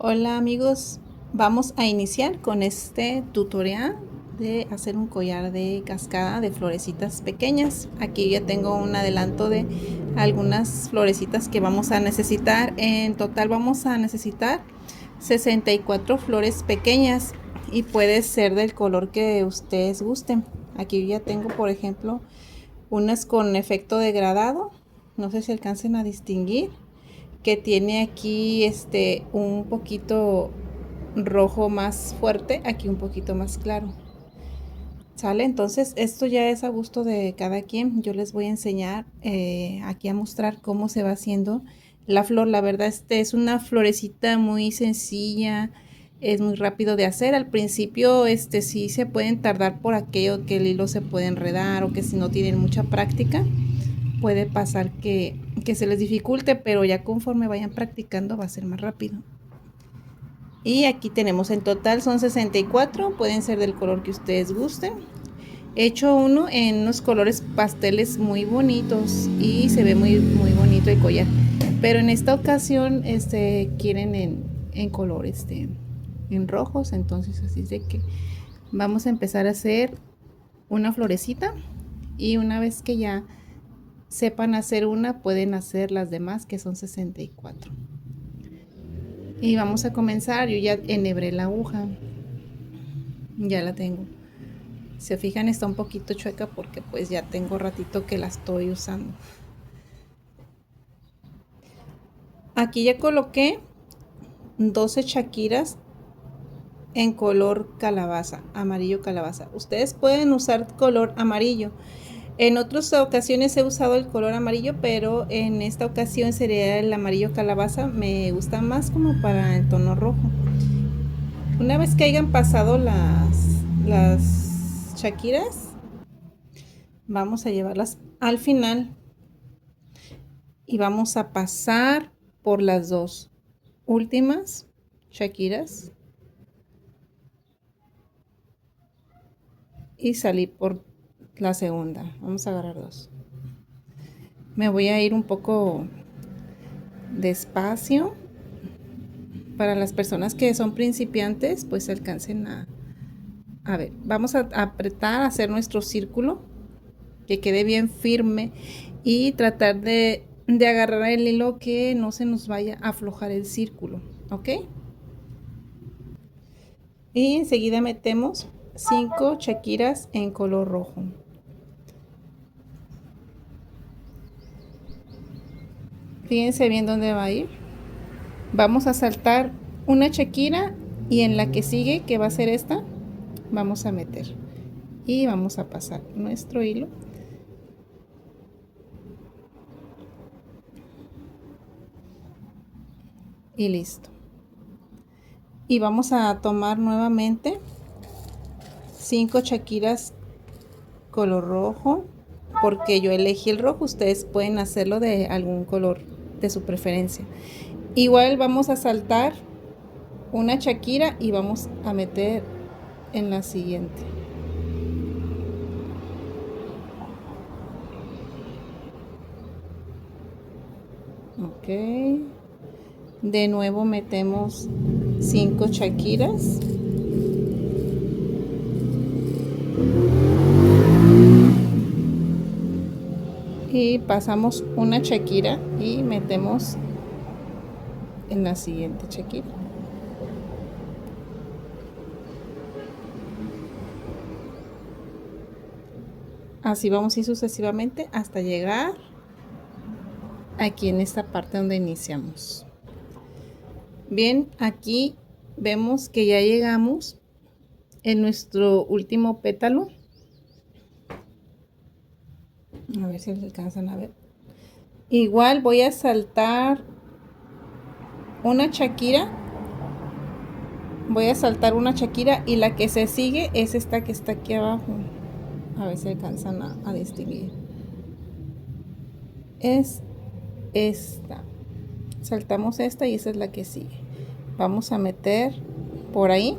Hola amigos, vamos a iniciar con este tutorial de hacer un collar de cascada de florecitas pequeñas. Aquí ya tengo un adelanto de algunas florecitas que vamos a necesitar. En total vamos a necesitar 64 flores pequeñas y puede ser del color que ustedes gusten. Aquí ya tengo, por ejemplo, unas con efecto degradado, no sé si alcancen a distinguir, que tiene aquí un poquito rojo más fuerte, aquí un poquito más claro. ¿Sale? Entonces esto ya es a gusto de cada quien. Yo les voy a enseñar aquí a mostrar cómo se va haciendo la flor. La verdad es una florecita muy sencilla, es muy rápido de hacer. Al principio sí se pueden tardar por aquello que el hilo se puede enredar o que si no tienen mucha práctica puede pasar que se les dificulte, pero ya conforme vayan practicando va a ser más rápido. Y aquí tenemos en total son 64, pueden ser del color que ustedes gusten. He hecho uno en unos colores pasteles muy bonitos y se ve muy bonito el collar. Pero en esta ocasión quieren en color en rojos, entonces así es de que vamos a empezar a hacer una florecita y una vez que ya sepan hacer una, pueden hacer las demás, que son 64. Y vamos a comenzar. Yo ya enhebré la aguja, ya la tengo. Se fijan, está un poquito chueca porque pues ya tengo ratito que la estoy usando. Aquí ya coloqué 12 shakiras en color calabaza, amarillo calabaza. Ustedes pueden usar color amarillo. En otras ocasiones he usado el color amarillo, pero en esta ocasión sería el amarillo calabaza. Me gusta más como para el tono rojo. Una vez que hayan pasado las shakiras, vamos a llevarlas al final y vamos a pasar por las dos últimas shakiras y salir por la segunda. Vamos a agarrar dos. Me voy a ir un poco despacio para las personas que son principiantes, pues alcancen a ver. Vamos a apretar, a hacer nuestro círculo que quede bien firme y tratar de agarrar el hilo, que no se nos vaya a aflojar el círculo, ¿ok? Y enseguida metemos 5 shakiras en color rojo. Fíjense bien dónde va a ir. Vamos a saltar una shakira y en la que sigue, que va a ser esta, vamos a meter y vamos a pasar nuestro hilo y listo. Y vamos a tomar nuevamente 5 shakiras color rojo, porque yo elegí el rojo. Ustedes pueden hacerlo de algún color de su preferencia. Igual vamos a saltar una shakira y vamos a meter en la siguiente. Ok, de nuevo metemos 5 shakiras y pasamos una shakira y metemos en la siguiente shakira. Así vamos a ir sucesivamente hasta llegar aquí en esta parte donde iniciamos. Bien, aquí vemos que ya llegamos en nuestro último pétalo. A ver si alcanzan a ver. Igual voy a saltar una shakira. Voy a saltar una shakira y la que se sigue es esta que está aquí abajo. A ver si alcanzan a distinguir. Es esta. Saltamos esta y esa es la que sigue. Vamos a meter por ahí,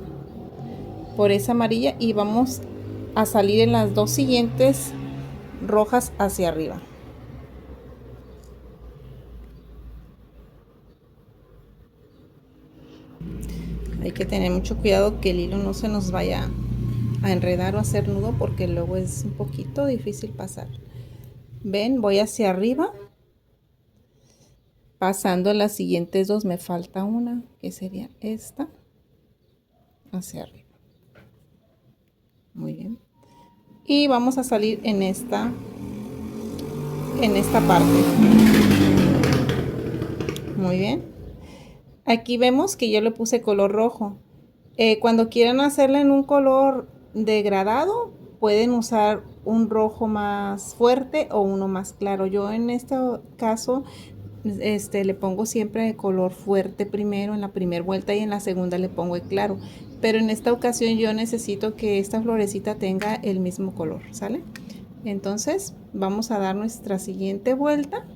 por esa amarilla, y vamos a salir en las dos siguientes rojas hacia arriba. Hay que tener mucho cuidado que el hilo no se nos vaya a enredar o a hacer nudo, porque luego es un poquito difícil pasar. Ven, voy hacia arriba, pasando las siguientes dos. Me falta una, que sería esta, hacia arriba. Muy bien. Y vamos a salir en esta parte. Muy bien. Aquí vemos que yo le puse color rojo. Cuando quieran hacerla en un color degradado, pueden usar un rojo más fuerte o uno más claro. Yo en este caso le pongo siempre de color fuerte primero en la primera vuelta, y en la segunda le pongo el claro. Pero en esta ocasión yo necesito que esta florecita tenga el mismo color, ¿sale? Entonces vamos a dar nuestra siguiente vuelta,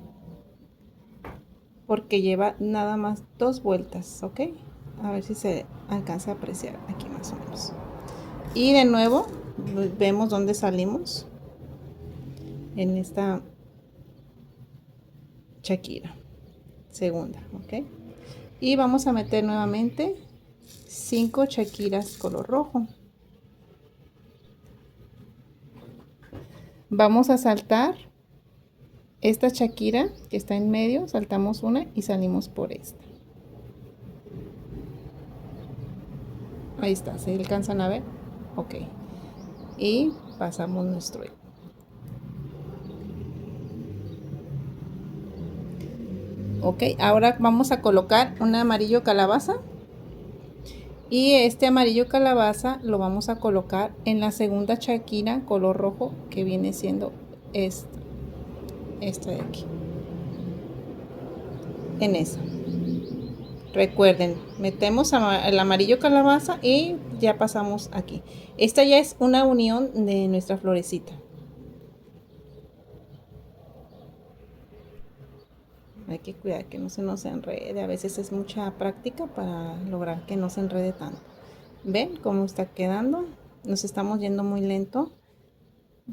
porque lleva nada más 2 vueltas, ¿ok? A ver si se alcanza a apreciar aquí más o menos. Y de nuevo vemos dónde salimos en esta Shakira segunda, ¿ok? Y vamos a meter nuevamente 5 Shakiras color rojo. Vamos a saltar esta Shakira que está en medio, saltamos una y salimos por esta. Ahí está, ¿se alcanzan a ver? Ok. Y pasamos nuestro hilo. Ok, ahora vamos a colocar un amarillo calabaza. Y este amarillo calabaza lo vamos a colocar en la segunda Shakira color rojo, que viene siendo esta de aquí. En esa. Recuerden, metemos el amarillo calabaza y ya pasamos aquí. Esta ya es una unión de nuestra florecita. Hay que cuidar que no se nos enrede. A veces es mucha práctica para lograr que no se enrede tanto. ¿Ven cómo está quedando? Nos estamos yendo muy lento.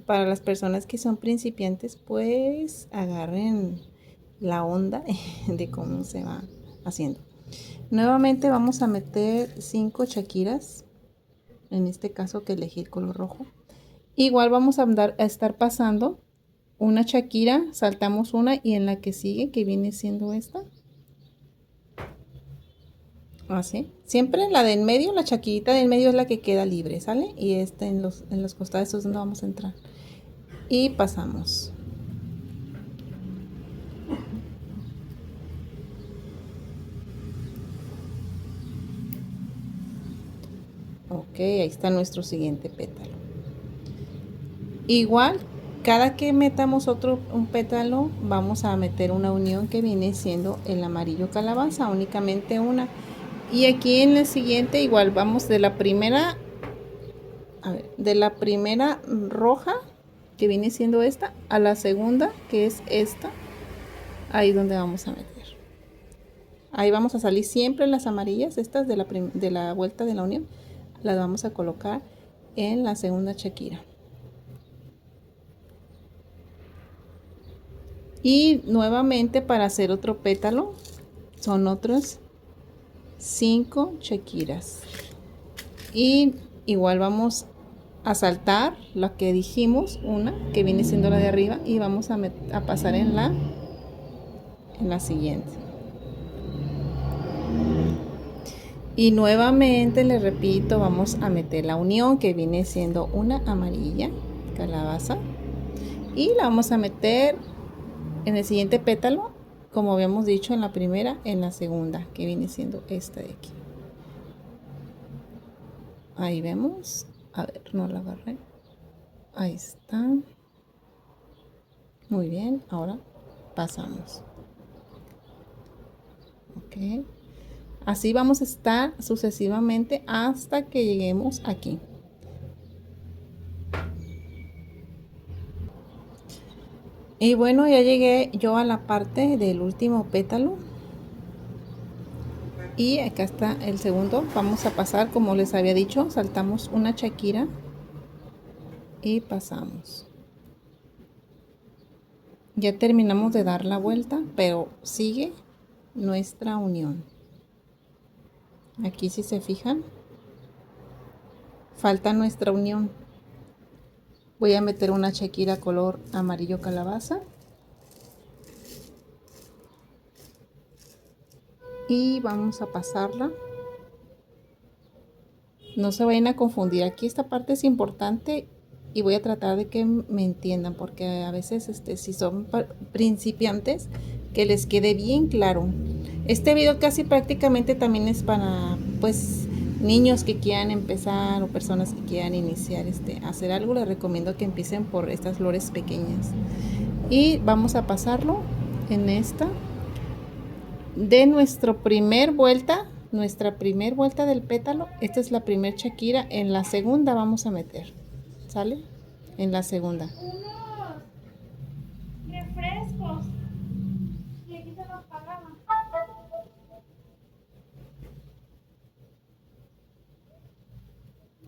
Para las personas que son principiantes, pues agarren la onda de cómo se va haciendo. Nuevamente vamos a meter 5 Shakiras, en este caso que elegí el color rojo. Igual vamos a estar pasando una Shakira, saltamos una, y en la que sigue, que viene siendo esta, así. Siempre la de en medio, la Shakirita de en medio es la que queda libre, ¿sale? Y en los costados es donde vamos a entrar. Y pasamos. Ok, ahí está nuestro siguiente pétalo. Igual, cada que metamos un pétalo, vamos a meter una unión que viene siendo el amarillo calabaza, únicamente una. Y aquí en el siguiente igual vamos de la primera, de la primera roja, que viene siendo esta, a la segunda, que es esta. Ahí donde vamos a meter. Ahí vamos a salir siempre las amarillas, estas de la vuelta de la unión, las vamos a colocar en la segunda Shakira. Y nuevamente, para hacer otro pétalo, son otros 5 Shakiras. Y igual vamos a saltar la que dijimos, una que viene siendo la de arriba, y vamos a pasar en la siguiente. Y nuevamente les repito, vamos a meter la unión que viene siendo una amarilla calabaza, y la vamos a meter en el siguiente pétalo, como habíamos dicho en la primera, en la segunda, que viene siendo esta de aquí. Ahí vemos. A ver, no la agarré. Ahí está. Muy bien, ahora pasamos. Ok. Así vamos a estar sucesivamente hasta que lleguemos aquí. Y bueno, ya llegué yo a la parte del último pétalo. Y acá está el segundo. Vamos a pasar, como les había dicho, saltamos una Shakira y pasamos. Ya terminamos de dar la vuelta, pero sigue nuestra unión. Aquí si se fijan, falta nuestra unión. Voy a meter una shakira color amarillo calabaza. Y vamos a pasarla. No se vayan a confundir, aquí esta parte es importante y voy a tratar de que me entiendan, porque a veces si son principiantes, que les quede bien claro. Este video casi prácticamente también es para pues niños que quieran empezar o personas que quieran iniciar a hacer algo. Les recomiendo que empiecen por estas flores pequeñas y vamos a pasarlo en esta de nuestra primer vuelta del pétalo. Esta es la primer shakira. En la segunda vamos a meter, ¿sale? En la segunda Unos refrescos. Y aquí se los pagamos.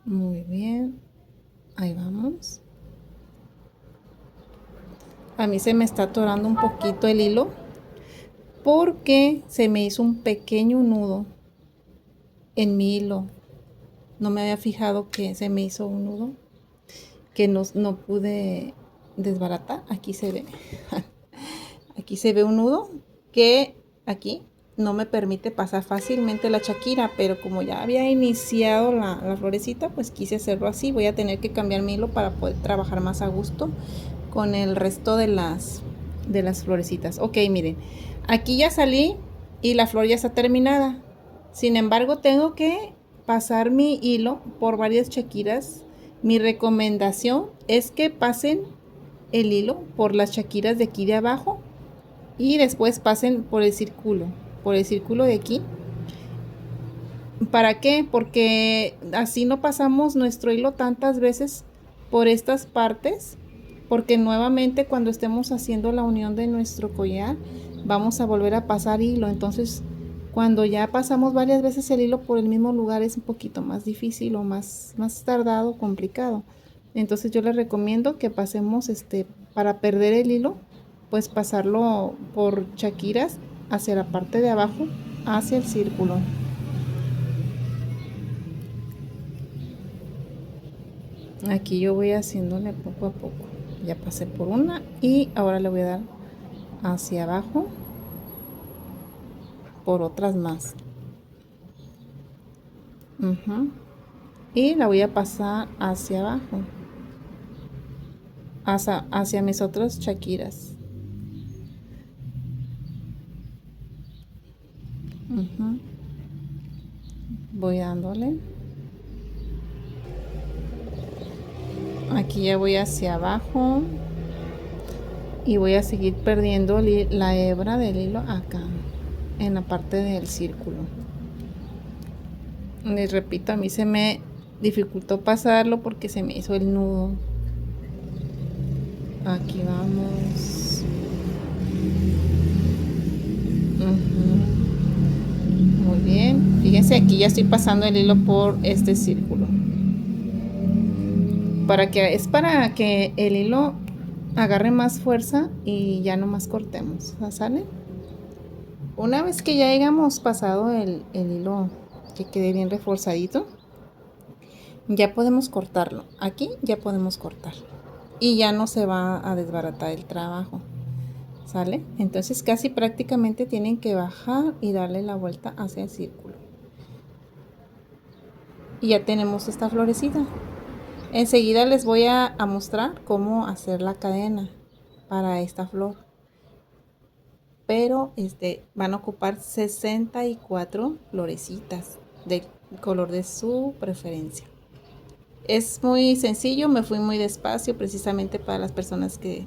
muy bien, ahí vamos. A mí se me está atorando un poquito el hilo porque se me hizo un pequeño nudo en mi hilo. No me había fijado que se me hizo un nudo que no pude desbaratar. Aquí se ve. Aquí se ve un nudo que aquí no me permite pasar fácilmente la shakira, pero como ya había iniciado la florecita, pues quise hacerlo así. Voy a tener que cambiar mi hilo para poder trabajar más a gusto con el resto de las florecitas. Ok, miren, aquí ya salí y la flor ya está terminada. Sin embargo, tengo que pasar mi hilo por varias shakiras. Mi recomendación es que pasen el hilo por las shakiras de aquí de abajo y después pasen por el círculo de aquí. ¿Para qué? Porque así no pasamos nuestro hilo tantas veces por estas partes, porque nuevamente cuando estemos haciendo la unión de nuestro collar vamos a volver a pasar hilo. Entonces cuando ya pasamos varias veces el hilo por el mismo lugar es un poquito más difícil o más tardado, complicado. Entonces yo les recomiendo que pasemos para perder el hilo, pues pasarlo por shakiras hacia la parte de abajo, hacia el círculo. Aquí yo voy haciéndole poco a poco. Ya pasé por una y ahora le voy a dar hacia abajo por otras más. Y la voy a pasar hacia abajo, hacia mis otras shakiras. Voy dándole. Aquí ya voy hacia abajo y voy a seguir perdiendo la hebra del hilo acá en la parte del círculo. Les repito, a mí se me dificultó pasarlo porque se me hizo el nudo. Aquí vamos. Muy bien, fíjense, aquí ya estoy pasando el hilo por este círculo para que el hilo agarre más fuerza y ya no más cortemos, ¿sale? Una vez que ya hayamos pasado el hilo, que quede bien reforzadito, ya podemos cortarlo. Aquí ya podemos cortarlo y ya no se va a desbaratar el trabajo, ¿sale? Entonces casi prácticamente tienen que bajar y darle la vuelta hacia el círculo. Y ya tenemos esta florecita. Enseguida les voy a mostrar cómo hacer la cadena para esta flor. Pero van a ocupar 64 florecitas de color de su preferencia. Es muy sencillo, me fui muy despacio precisamente para las personas que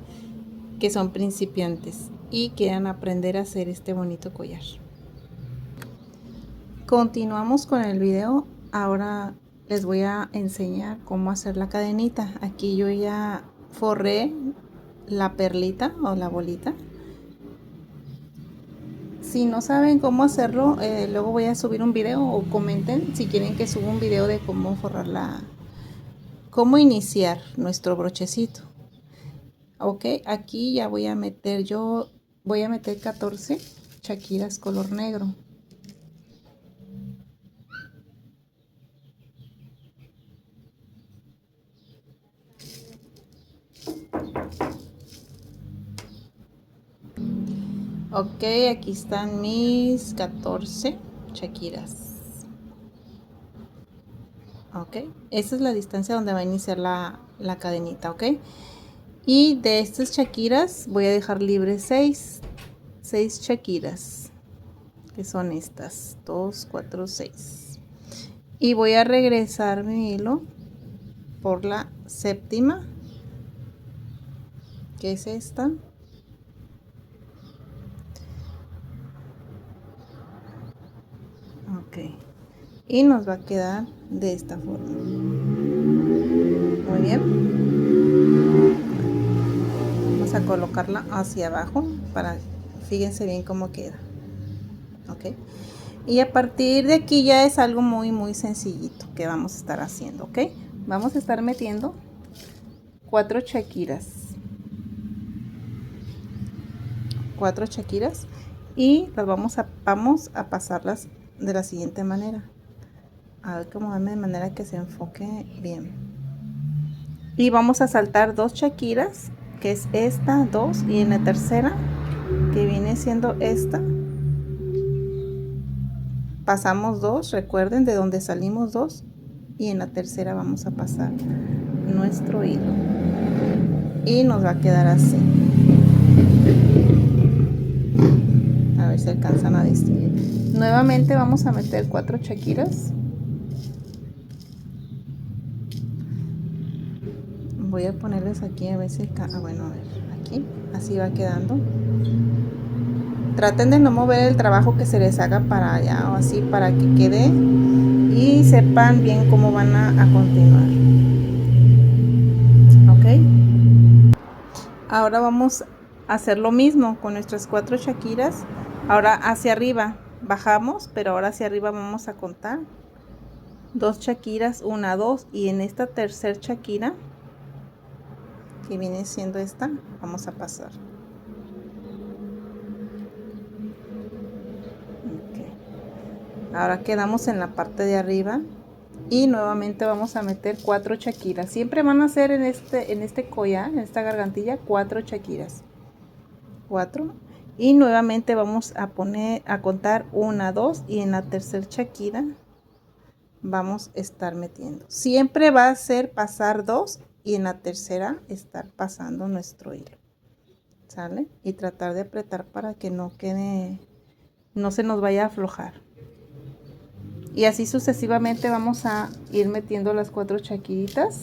son principiantes y quieran aprender a hacer este bonito collar. Continuamos con el video. Ahora les voy a enseñar cómo hacer la cadenita. Aquí yo ya forré la perlita o la bolita. Si no saben cómo hacerlo, luego voy a subir un video o comenten si quieren que suba un video de cómo forrar cómo iniciar nuestro brochecito. Ok, aquí ya voy a meter 14 shakiras color negro. Ok, aquí están mis 14 chaquiras. Ok, esta es la distancia donde va a iniciar la cadenita. Ok, y de estas chaquiras voy a dejar libre 6 chaquiras, que son estas 2, 4, 6, y voy a regresar mi hilo por la séptima, que es esta. Ok, y nos va a quedar de esta forma. Muy bien, vamos a colocarla hacia abajo para, fíjense bien cómo queda. Ok, y a partir de aquí ya es algo muy sencillito que vamos a estar haciendo. Ok, vamos a estar metiendo 4 chaquiras, y las vamos a pasarlas de la siguiente manera. A ver cómo de manera que se enfoque bien. Y vamos a saltar 2 chaquiras, que es esta, 2, y en la tercera, que viene siendo esta, pasamos 2, recuerden de donde salimos 2, y en la tercera vamos a pasar nuestro hilo y nos va a quedar así. A ver si alcanzan a distinguir. Nuevamente vamos a meter 4 chaquiras. Voy a ponerles aquí a ver si bueno, a ver, aquí así va quedando. Traten de no mover el trabajo que se les haga para allá o así, para que quede y sepan bien cómo van a continuar. Ok, ahora vamos a hacer lo mismo con nuestras 4 chaquiras. Ahora hacia arriba bajamos, pero ahora hacia arriba vamos a contar 2 chaquiras, 1, 2, y en esta tercera chaquira, que viene siendo esta, vamos a pasar. Okay. Ahora quedamos en la parte de arriba y nuevamente vamos a meter 4 chaquiras. Siempre van a hacer en este collar, en esta gargantilla, 4 chaquiras. 4, y nuevamente vamos a contar 1, 2, y en la tercera chaquira vamos a estar metiendo. Siempre va a ser pasar 2 y en la tercera estar pasando nuestro hilo. ¿Sale? Y tratar de apretar para que no quede, no se nos vaya a aflojar. Y así sucesivamente vamos a ir metiendo las 4 chaquiritas.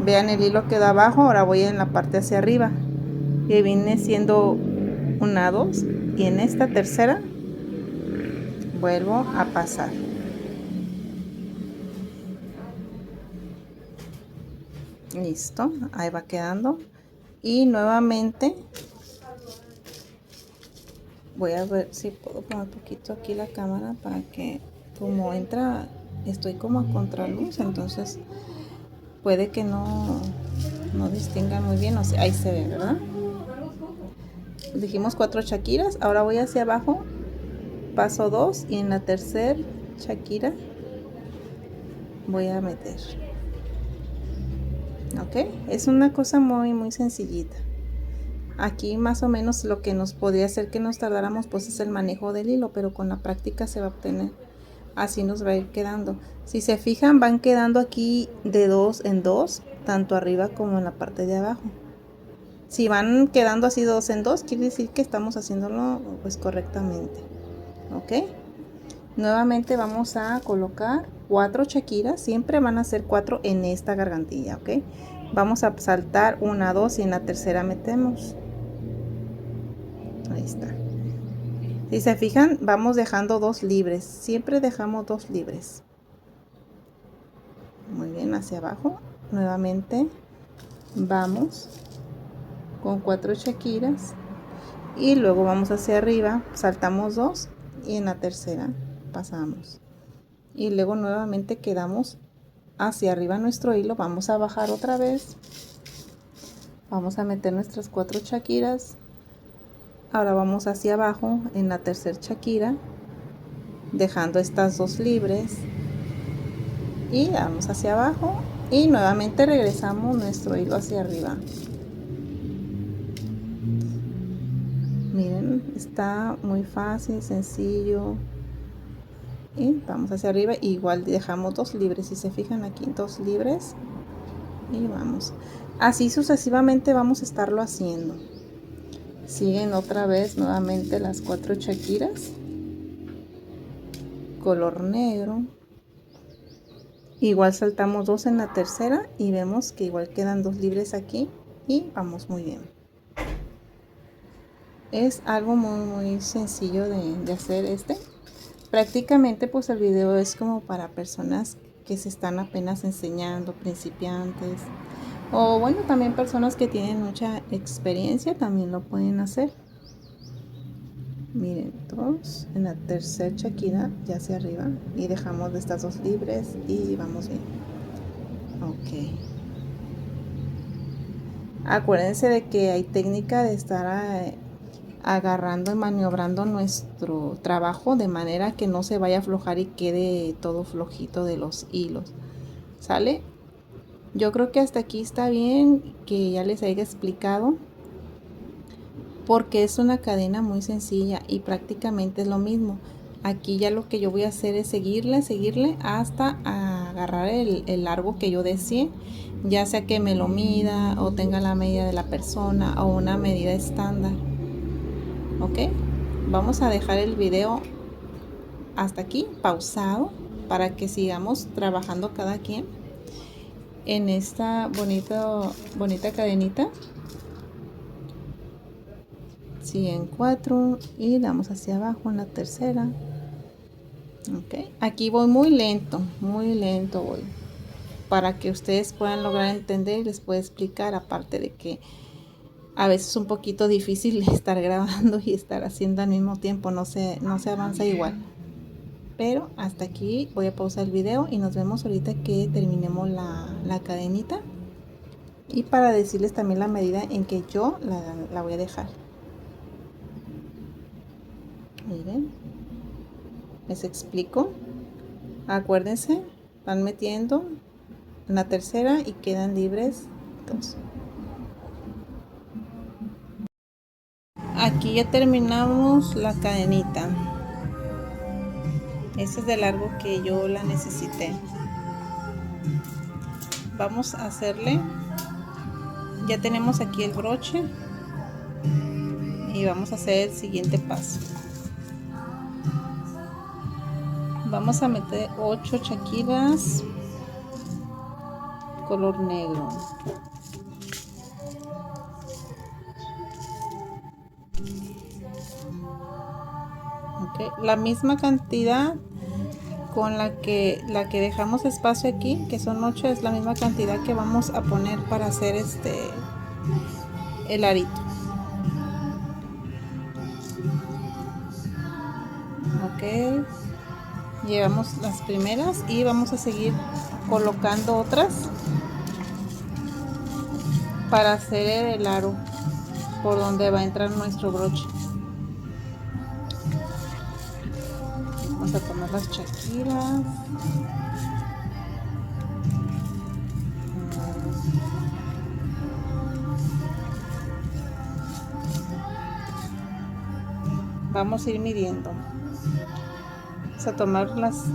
Vean, el hilo queda abajo, ahora voy en la parte hacia arriba, que viene siendo 1, 2, y en esta tercera vuelvo a pasar. Listo, ahí va quedando. Y nuevamente voy a ver si puedo poner un poquito aquí la cámara para que, como entra, estoy como a contraluz, entonces puede que no distingan muy bien. O sea, ahí se ve, ¿verdad? Dijimos 4 chaquiras, ahora voy hacia abajo, paso 2, y en la tercera chaquira voy a meter. Ok, es una cosa muy sencillita. Aquí más o menos lo que nos podría hacer que nos tardáramos pues es el manejo del hilo, pero con la práctica se va a obtener. Así nos va a ir quedando. Si se fijan, van quedando aquí de 2 en 2, tanto arriba como en la parte de abajo. Si van quedando así 2 en 2, quiere decir que estamos haciéndolo pues correctamente. Ok, nuevamente vamos a colocar 4 chaquiras. Siempre van a ser 4 en esta gargantilla. Ok, vamos a saltar 1, 2, y en la tercera metemos. Ahí está. Si se fijan, vamos dejando 2 libres. Siempre dejamos 2 libres. Muy bien, hacia abajo. Nuevamente vamos con 4 chaquiras y luego vamos hacia arriba, saltamos 2 y en la tercera pasamos. Y luego nuevamente quedamos hacia arriba nuestro hilo. Vamos a bajar otra vez. Vamos a meter nuestras 4 chaquiras. Ahora vamos hacia abajo en la tercera chaquira, dejando estas 2 libres, y vamos hacia abajo y nuevamente regresamos nuestro hilo hacia arriba. Miren, está muy fácil, sencillo. Y vamos hacia arriba, igual dejamos 2 libres, si se fijan aquí, 2 libres. Y vamos, así sucesivamente vamos a estarlo haciendo. Siguen otra vez nuevamente las 4 chaquiras, color negro. Igual saltamos 2 en la tercera y vemos que igual quedan 2 libres aquí y vamos muy bien. Es algo muy sencillo de hacer prácticamente pues el video es como para personas que se están apenas enseñando, principiantes, o bueno, también personas que tienen mucha experiencia también lo pueden hacer. Miren, 2 en la tercera chaquira ya hacia arriba y dejamos de estas 2 libres y vamos bien. Ok, acuérdense de que hay técnica de estar agarrando y maniobrando nuestro trabajo de manera que no se vaya a aflojar y quede todo flojito de los hilos. ¿Sale? Yo creo que hasta aquí está bien, que ya les haya explicado, porque es una cadena muy sencilla y prácticamente es lo mismo. Aquí ya lo que yo voy a hacer es seguirle hasta agarrar el largo que yo desee, ya sea que me lo mida o tenga la medida de la persona o una medida estándar. Ok, vamos a dejar el video hasta aquí pausado para que sigamos trabajando cada quien en esta bonita cadenita. Siguen 4 y damos hacia abajo en la tercera. Ok, aquí voy muy lento voy, para que ustedes puedan lograr entender y les puedo explicar, aparte de que a veces es un poquito difícil estar grabando y estar haciendo al mismo tiempo, no se avanza igual. Pero hasta aquí voy a pausar el video y nos vemos ahorita que terminemos la cadenita, y para decirles también la medida en que yo la voy a dejar. Miren, les explico. Acuérdense, van metiendo en la tercera y quedan libres 2. Aquí ya terminamos la cadenita. Ese es de largo que yo la necesité. Vamos a hacerle, ya tenemos aquí el broche y vamos a hacer el siguiente paso. Vamos a meter 8 chaquiras color negro. Okay, la misma cantidad con la que dejamos espacio aquí, que son 8, es la misma cantidad que vamos a poner para hacer el arito. Ok, llevamos las primeras y vamos a seguir colocando otras para hacer el aro por donde va a entrar nuestro broche. Vamos a tomar las chaquiras. Vamos a ir midiendo. Vamos a tomar las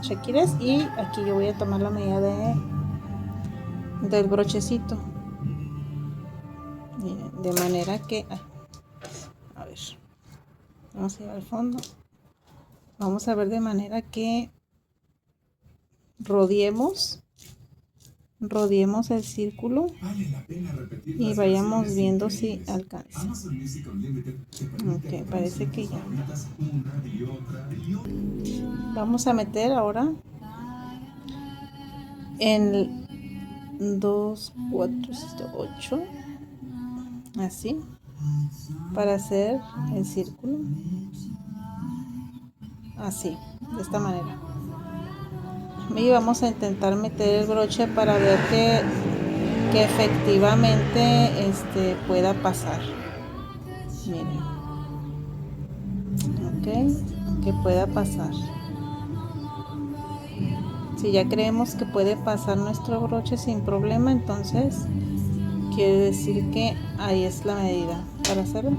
chaquiras y aquí yo voy a tomar la medida del brochecito. Miren, de manera que a ver, vamos a ir al fondo. Vamos a ver de manera que rodeemos el círculo y vayamos viendo si alcanza. Ok, parece que ya. Vamos a meter ahora en 2, 4, 8, así, para hacer el círculo, así, de esta manera. Y vamos a intentar meter el broche para ver que efectivamente pueda pasar. Miren, ok, que pueda pasar. Si ya creemos que puede pasar nuestro broche sin problema, entonces quiere decir que ahí es la medida para hacerlo.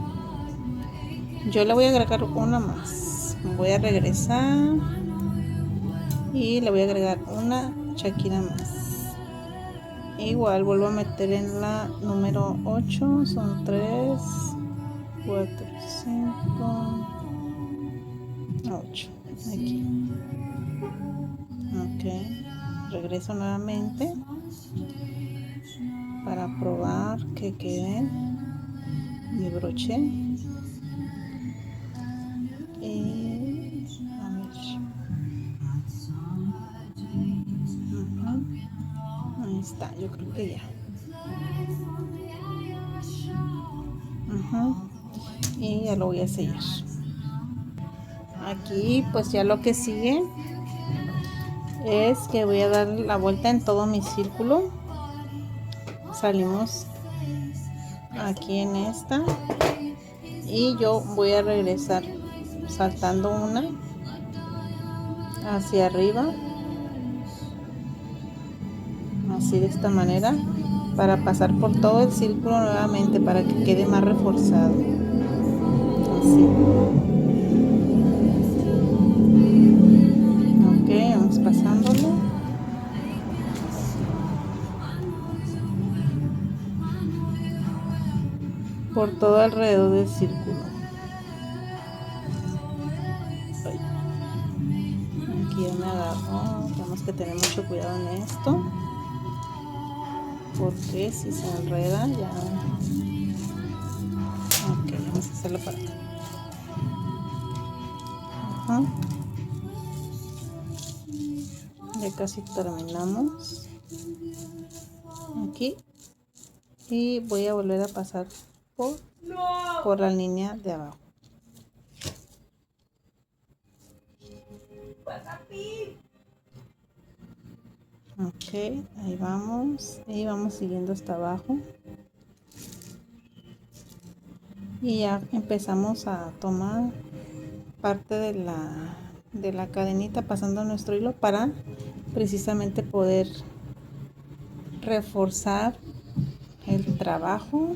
Yo le voy a agregar una más. Voy a regresar y le voy a agregar una chaquira más. Igual vuelvo a meter en la número 8. Son 3, 4, 5, 8. Aquí. Ok. Regreso nuevamente para probar que quede mi broche. Y a ver. Ahí está, yo creo que ya. Y ya lo voy a sellar. Aquí pues ya lo que sigue es que voy a dar la vuelta en todo mi círculo. Salimos aquí en esta y yo voy a regresar saltando una hacia arriba, así de esta manera, para pasar por todo el círculo nuevamente para que quede más reforzado. Así. Ok, vamos pasándolo. Por todo alrededor del círculo. Aquí ya me agarró. Tenemos que tener mucho cuidado en esto, porque si se enreda ya. Ok, vamos a hacerlo para acá. Ya casi terminamos aquí y voy a volver a pasar por la línea de abajo. Ok, ahí vamos y vamos siguiendo hasta abajo y ya empezamos a tomar parte de la cadenita pasando nuestro hilo para precisamente poder reforzar el trabajo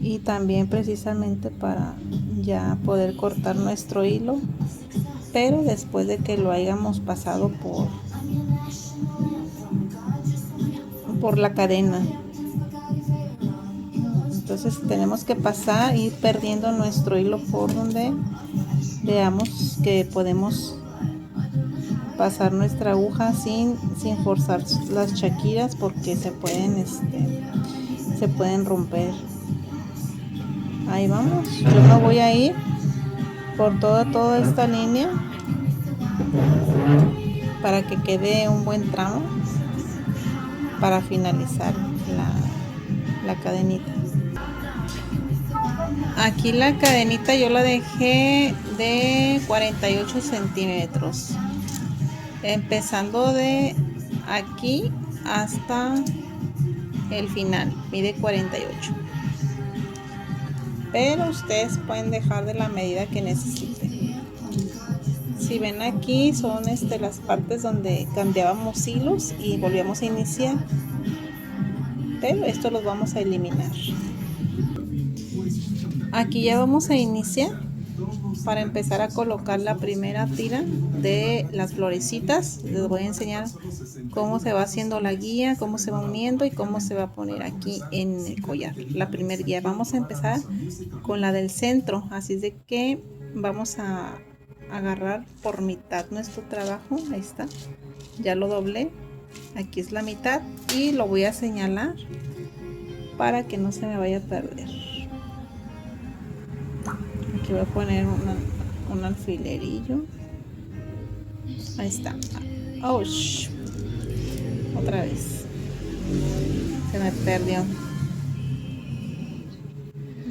y también precisamente para ya poder cortar nuestro hilo, pero después de que lo hayamos pasado por la cadena. Entonces tenemos que pasar y ir perdiendo nuestro hilo por donde veamos que podemos pasar nuestra aguja sin forzar las chaquiras, porque se pueden romper. Ahí vamos, yo me voy a ir por toda esta línea para que quede un buen tramo para finalizar la cadenita. Aquí la cadenita yo la dejé de 48 centímetros, empezando de aquí hasta el final, mide 48, pero ustedes pueden dejar de la medida que necesiten. Si ven aquí son las partes donde cambiábamos hilos y volvíamos a iniciar, pero esto los vamos a eliminar. Aquí ya vamos a iniciar para empezar a colocar la primera tira de las florecitas. Les voy a enseñar cómo se va haciendo la guía, cómo se va uniendo y cómo se va a poner aquí en el collar. La primera guía, vamos a empezar con la del centro, así es de que vamos a agarrar por mitad nuestro trabajo. Ahí está, ya lo doblé, aquí es la mitad y lo voy a señalar para que no se me vaya a perder. Aquí voy a poner un alfilerillo. Ahí está. Oh, otra vez se me perdió.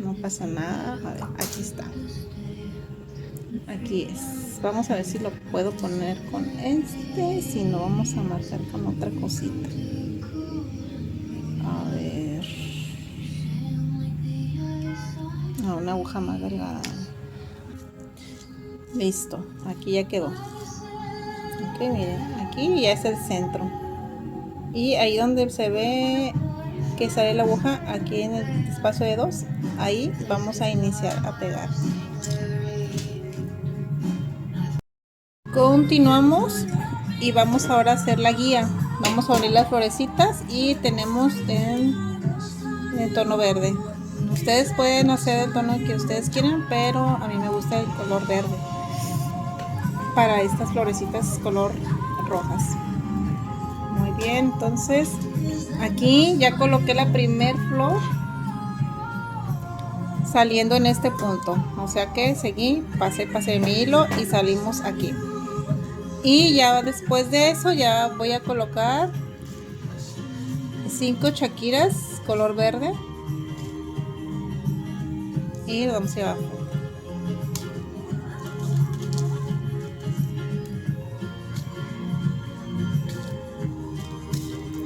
No pasa nada. A ver, aquí está. Aquí es. Vamos a ver si lo puedo poner con si no vamos a marcar con otra cosita. A ver, una aguja más delgada. Listo, aquí ya quedó. Ok, miren, aquí ya es el centro y ahí donde se ve que sale la aguja aquí en el espacio de 2, ahí vamos a iniciar a pegar. Continuamos y vamos ahora a hacer la guía. Vamos a unir las florecitas y tenemos en tono verde. Ustedes pueden hacer el tono que ustedes quieran, pero a mí me gusta el color verde para estas florecitas color rojas. Muy bien, entonces aquí ya coloqué la primer flor saliendo en este punto, o sea que seguí, pasé mi hilo y salimos aquí. Y ya después de eso ya voy a colocar 5 chaquiras color verde y lo vamos a abajo.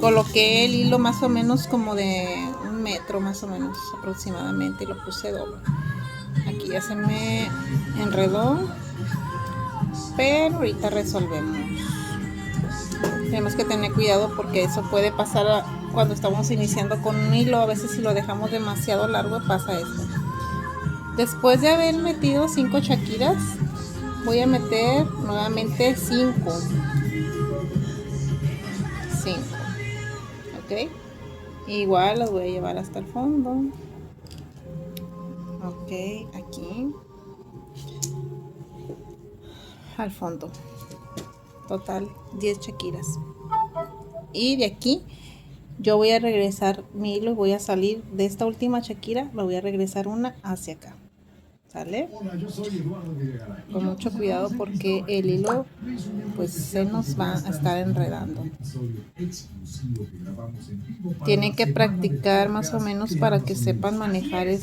Coloqué el hilo más o menos como de 1 metro más o menos aproximadamente y lo puse doble. Aquí ya se me enredó, pero ahorita resolvemos. Tenemos que tener cuidado porque eso puede pasar cuando estamos iniciando con un hilo. A veces si lo dejamos demasiado largo pasa esto. Después de haber metido 5 chaquiras, voy a meter nuevamente 5. Ok, igual las voy a llevar hasta el fondo. Ok, aquí al fondo, total 10 chaquiras. Y de aquí yo voy a regresar mi hilo y voy a salir de esta última chaquira, me voy a regresar una hacia acá. ¿Sale? Con mucho cuidado porque el hilo pues se nos va a estar enredando. Tienen que practicar más o menos para que sepan manejar el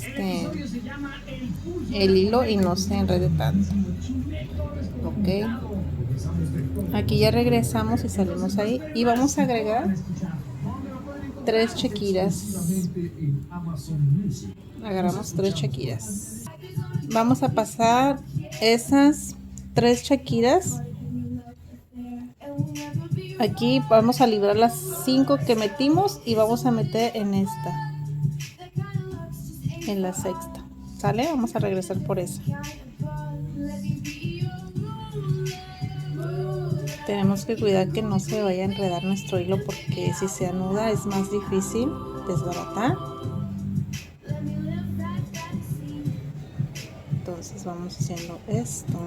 hilo y no se enrede tanto. Ok, aquí ya regresamos y salimos ahí y vamos a agregar 3 chaquiras. Agarramos 3 chaquiras. Vamos a pasar esas 3 chaquiras. Aquí vamos a librar las 5 que metimos y vamos a meter en esta, en la sexta. ¿Sale? Vamos a regresar por esa. Tenemos que cuidar que no se vaya a enredar nuestro hilo porque si se anuda es más difícil desbaratar. Entonces vamos haciendo esto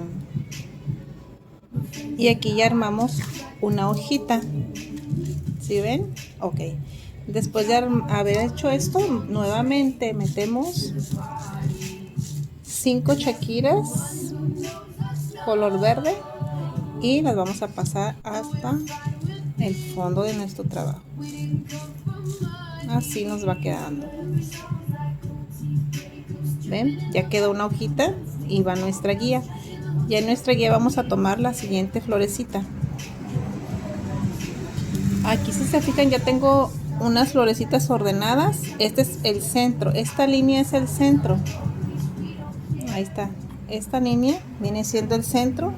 y aquí ya armamos una hojita. ¿Sí ven? Ok, después de haber hecho esto nuevamente metemos 5 chaquiras color verde y las vamos a pasar hasta el fondo de nuestro trabajo. Así nos va quedando. ¿Ven? Ya quedó una hojita y va nuestra guía. Ya en nuestra guía vamos a tomar la siguiente florecita. Aquí si se fijan ya tengo unas florecitas ordenadas. Este es el centro, esta línea es el centro. Ahí está, esta línea viene siendo el centro.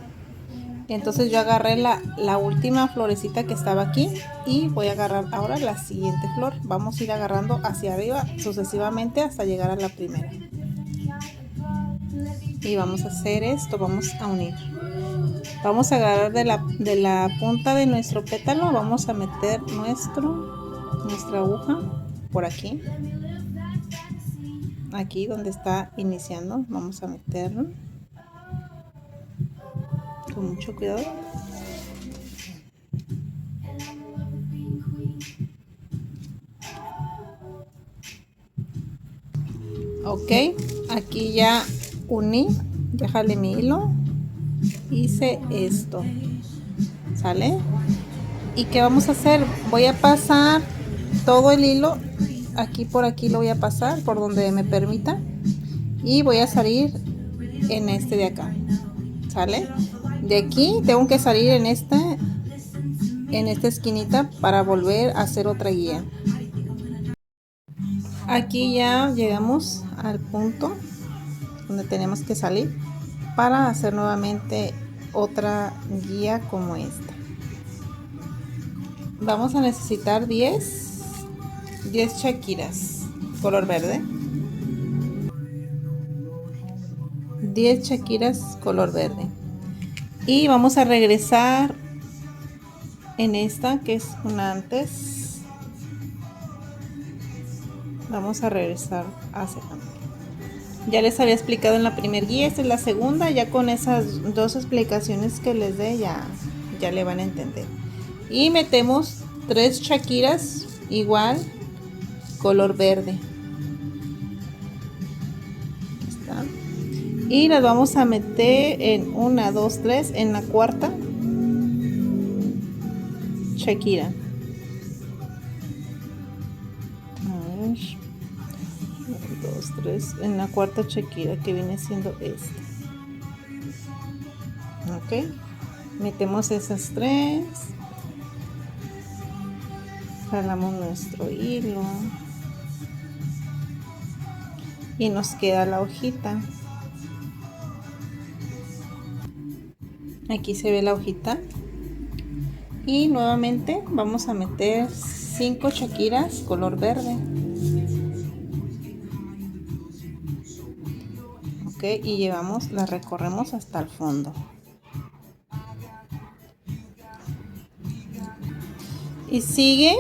Entonces yo agarré la última florecita que estaba aquí y voy a agarrar ahora la siguiente flor. Vamos a ir agarrando hacia arriba sucesivamente hasta llegar a la primera. Y vamos a hacer esto, vamos a unir. Vamos a agarrar de la punta de nuestro pétalo, vamos a meter nuestra aguja por aquí. Aquí donde está iniciando, vamos a meterlo. Con mucho cuidado. Ok, aquí ya uní, ya jalé mi hilo, hice esto, ¿sale? ¿Y qué vamos a hacer? Voy a pasar todo el hilo, aquí por aquí lo voy a pasar, por donde me permita, y voy a salir en este de acá, ¿sale? De aquí tengo que salir en esta esquinita para volver a hacer otra guía. Aquí ya llegamos al punto donde tenemos que salir para hacer nuevamente otra guía como esta. Vamos a necesitar 10 10 shakiras color verde. 10 shakiras color verde. Y vamos a regresar en esta que es una antes. Vamos a regresar hacia acá. Ya les había explicado en la primera guía, esta es la segunda. Ya con esas dos explicaciones que les dé ya le van a entender. Y metemos 3 shakiras igual color verde. Aquí está. Y las vamos a meter en 1, 2, 3 en la cuarta shakira. A ver, 1, 2, 3 en la cuarta shakira, que viene siendo esta. Ok, metemos esas 3, jalamos nuestro hilo y nos queda la hojita. Aquí se ve la hojita y nuevamente vamos a meter 5 shakiras color verde. Ok, y llevamos, la recorremos hasta el fondo. Y sigue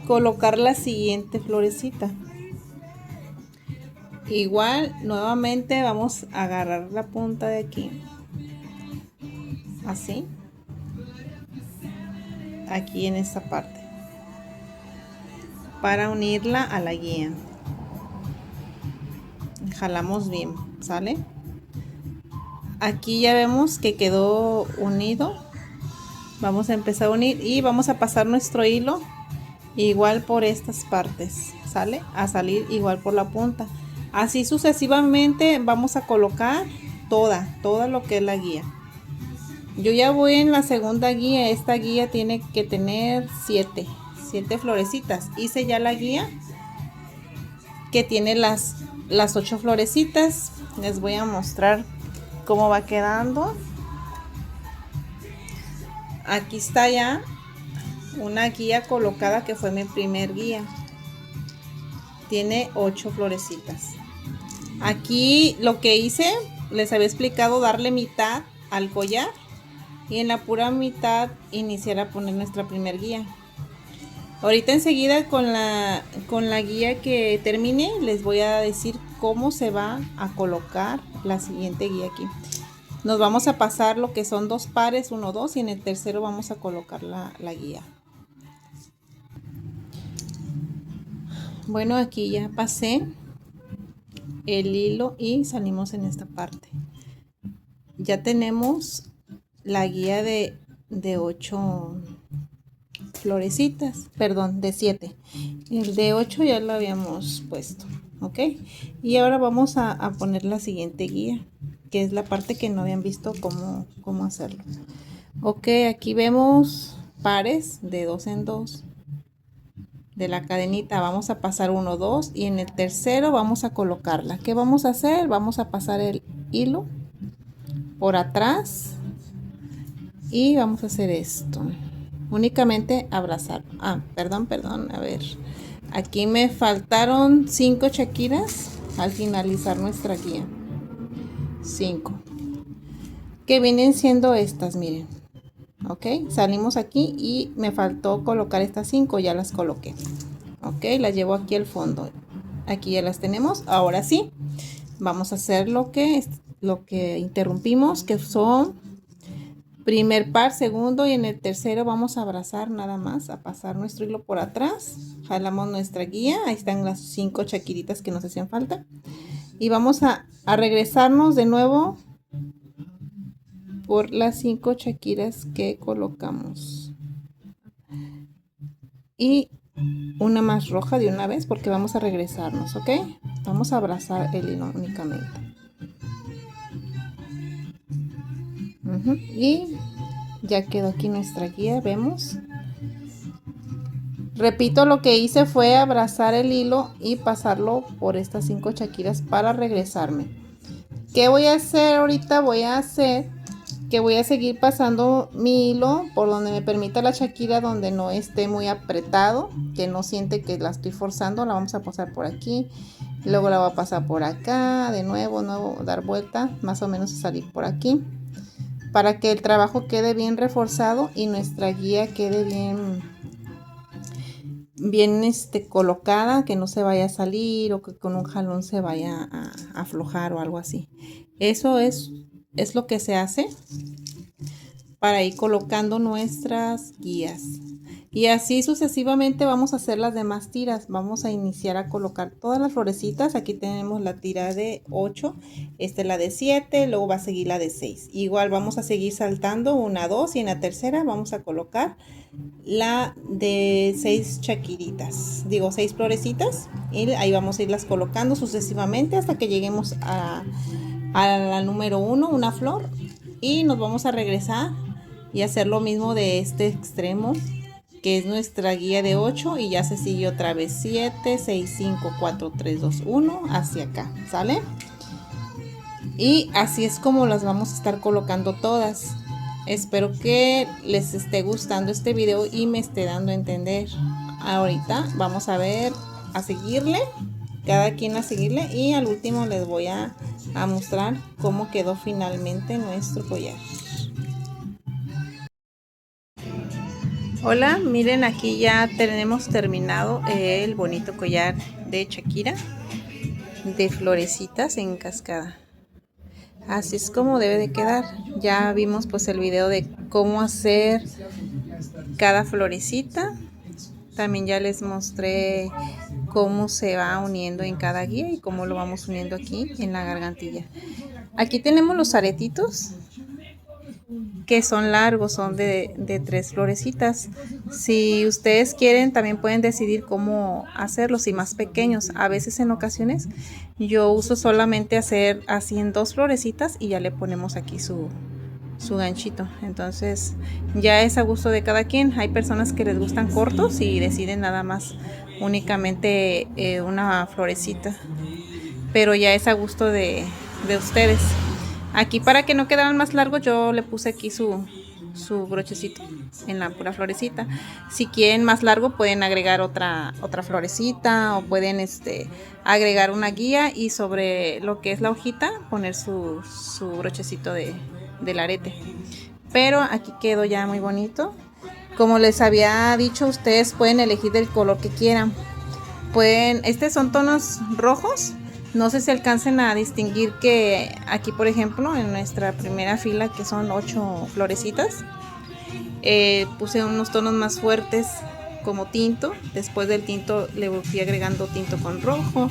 colocar la siguiente florecita. Igual nuevamente vamos a agarrar la punta de aquí, así, aquí en esta parte, para unirla a la guía. Jalamos bien, ¿sale? Aquí ya vemos que quedó unido. Vamos a empezar a unir y vamos a pasar nuestro hilo igual por estas partes, ¿sale? A salir igual por la punta. Así sucesivamente vamos a colocar toda lo que es la guía. Yo ya voy en la segunda guía. Esta guía tiene que tener 7 florecitas. Hice ya la guía que tiene las 8 florecitas. Les voy a mostrar cómo va quedando. Aquí está ya una guía colocada que fue mi primer guía. Tiene 8 florecitas. Aquí lo que hice, les había explicado, darle mitad al collar y en la pura mitad iniciar a poner nuestra primer guía. Ahorita enseguida con la guía que termine les voy a decir cómo se va a colocar la siguiente guía aquí. Nos vamos a pasar lo que son 2 pares, 1, 2, y en el tercero vamos a colocar la guía. Bueno, aquí ya pasé el hilo y salimos en esta parte. Ya tenemos la guía de 8 florecitas, perdón, de 7. El de 8 ya lo habíamos puesto, ok. Y ahora vamos a poner la siguiente guía, que es la parte que no habían visto cómo hacerlo. Ok, aquí vemos pares de 2 en 2 de la cadenita. Vamos a pasar 1, 2 y en el tercero vamos a colocarla. ¿Qué vamos a hacer? Vamos a pasar el hilo por atrás y vamos a hacer esto. Únicamente abrazar. Perdón, a ver. Aquí me faltaron 5 shakiras al finalizar nuestra guía. 5. Que vienen siendo estas, miren. Ok, salimos aquí y me faltó colocar estas 5, ya las coloqué. Ok, las llevo aquí al fondo. Aquí ya las tenemos. Ahora sí, vamos a hacer lo que interrumpimos, que son primer par, segundo, y en el tercero vamos a abrazar nada más, a pasar nuestro hilo por atrás. Jalamos nuestra guía, ahí están las 5 shakiritas que nos hacían falta. Y vamos a regresarnos de nuevo por las 5 shakiras que colocamos. Y una más roja de una vez porque vamos a regresarnos, ¿ok? Vamos a abrazar el hilo únicamente. Y ya quedó aquí nuestra guía, vemos. Repito, lo que hice fue abrazar el hilo y pasarlo por estas 5 shakiras para regresarme. ¿Qué voy a hacer ahorita? Voy a hacer que voy a seguir pasando mi hilo por donde me permita la Shakira, donde no esté muy apretado, que no siente que la estoy forzando. La vamos a pasar por aquí, luego la voy a pasar por acá, de nuevo, dar vuelta, más o menos a salir por aquí, para que el trabajo quede bien reforzado y nuestra guía quede bien colocada, que no se vaya a salir o que con un jalón se vaya a aflojar o algo así. Eso es lo que se hace para ir colocando nuestras guías. Y así sucesivamente vamos a hacer las demás tiras. Vamos a iniciar a colocar todas las florecitas. Aquí tenemos la tira de 8, esta es la de 7, luego va a seguir la de 6. Igual vamos a seguir saltando una, 2 y en la tercera vamos a colocar la de 6 chaquiritas, digo 6 florecitas, y ahí vamos a irlas colocando sucesivamente hasta que lleguemos a la número 1, una flor, y nos vamos a regresar y hacer lo mismo de este extremo, que es nuestra guía de 8, y ya se sigue otra vez 7, 6, 5, 4, 3, 2, 1 hacia acá, ¿sale? Y así es como las vamos a estar colocando todas. Espero que les esté gustando este video y me esté dando a entender. Ahorita vamos a ver, a seguirle, cada quien a seguirle, y al último les voy a mostrar cómo quedó finalmente nuestro collar. Hola, miren, aquí ya tenemos terminado el bonito collar de Shakira de florecitas en cascada. Así es como debe de quedar. Ya vimos pues el video de cómo hacer cada florecita. También ya les mostré cómo se va uniendo en cada guía y cómo lo vamos uniendo aquí en la gargantilla. Aquí tenemos los aretitos, que son largos, son de 3 florecitas. Si ustedes quieren, también pueden decidir cómo hacerlos, y más pequeños. A veces, en ocasiones, yo uso solamente hacer así en 2 florecitas y ya le ponemos aquí su ganchito. Entonces ya es a gusto de cada quien. Hay personas que les gustan cortos y deciden nada más únicamente una florecita, pero ya es a gusto de ustedes. Aquí, para que no quedaran más largos, yo le puse aquí su brochecito en la pura florecita. Si quieren más largo, pueden agregar otra florecita, o pueden agregar una guía y sobre lo que es la hojita poner su brochecito del arete. Pero aquí quedó ya muy bonito. Como les había dicho, ustedes pueden elegir del color que quieran. Son tonos rojos. No sé si alcancen a distinguir que aquí, por ejemplo, en nuestra primera fila, que son 8 florecitas, puse unos tonos más fuertes como tinto. Después del tinto le fui agregando tinto con rojo.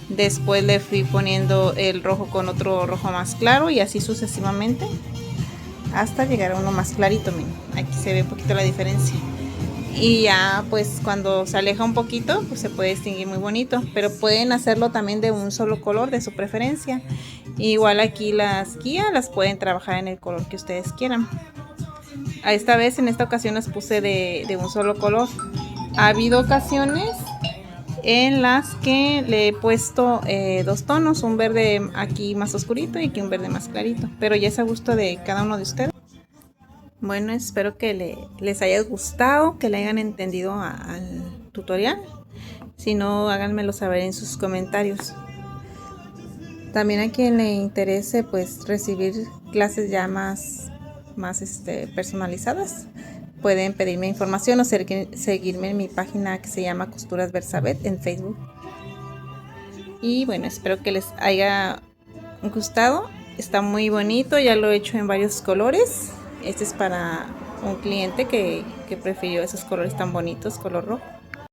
Después le fui poniendo el rojo con otro rojo más claro, y así sucesivamente hasta llegar a uno más clarito. Miren, aquí se ve un poquito la diferencia. Y ya pues cuando se aleja un poquito, pues se puede distinguir muy bonito. Pero pueden hacerlo también de un solo color, de su preferencia. Igual aquí las guías las pueden trabajar en el color que ustedes quieran. En esta ocasión las puse de un solo color. Ha habido ocasiones en las que le he puesto 2 tonos, un verde aquí más oscurito y aquí un verde más clarito, pero ya es a gusto de cada uno de ustedes. Bueno, espero que les haya gustado, que le hayan entendido al tutorial. Si no, háganmelo saber en sus comentarios. También a quien le interese pues recibir clases ya más personalizadas, pueden pedirme información o seguirme en mi página que se llama Costuras Bersabet en Facebook. Y bueno, espero que les haya gustado. Está muy bonito, ya lo he hecho en varios colores. Este es para un cliente que prefirió esos colores tan bonitos, color rojo.